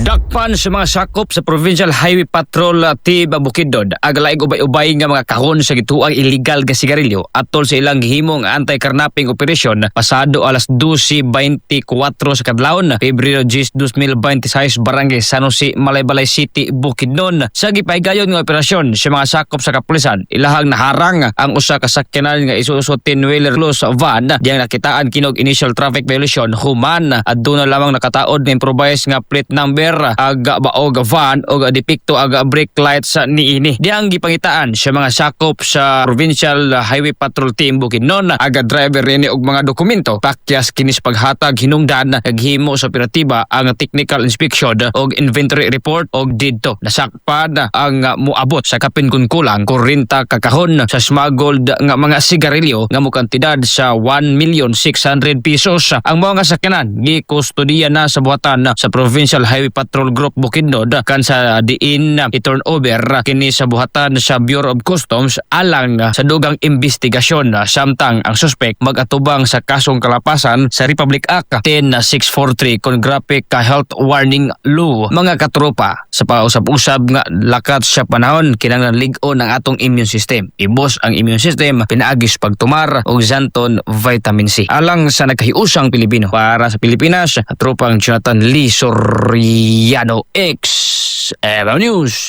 Dakpan sa mga sakop sa Provincial Highway Patrol Team Bukidnon ang laing ubay-ubay nga mga kahon sa gituang illegal nga sigarilyo atol sa ilang gihimong anti-karnaping operasyon pasado alas 12:24 sa kadlawon Pebrero 10, 2026 Barangay San Jose, Malaybalay City, Bukidnon. Sa gipaigayon nga operasyon sa mga sakop sa kapulisan, ilahang naharang ang usa ka sakyanan nga Isuzu 10-wheeler plus van diyang nakitaan kinog initial traffic violation human aduna lamang nakataod nga improvised nga plate number aga baog van o depikto aga brake lights niini. Diyang gipangitaan sa mga sakop sa Provincial Highway Patrol Team Bukidnon aga driver rini og mga dokumento pakyas kinis paghatag hinungdan naghimo sa operatiba ang technical inspection og inventory report og didto nasakpan ang muabot sa kapin kun kulang 40 kakahon sa smuggled nga mga sigarilyo nga mo kantidad sa 1,600,000 pesos. Ang mga sakyanan gikustodiya na sa buhatan sa Provincial Highway Patrol Group Bukidnon kan sa diin i-turn over kini sa buhatan sa Bureau of Customs alang sa dugang investigasyon samtang ang suspect magatubang sa kasong kalapasan sa Republic Act 10643 kon graphic health warning law. Mga katropa, sa pausap-usab nga lakat sa panahon kinahanglan lig-on ang atong immune system. Ibos ang immune system pinaagis pagtumar og Zanton vitamin C alang sa nagkahiusang Pilipino. Para sa Pilipinas, tropang Jonathan Lee Soriano X News.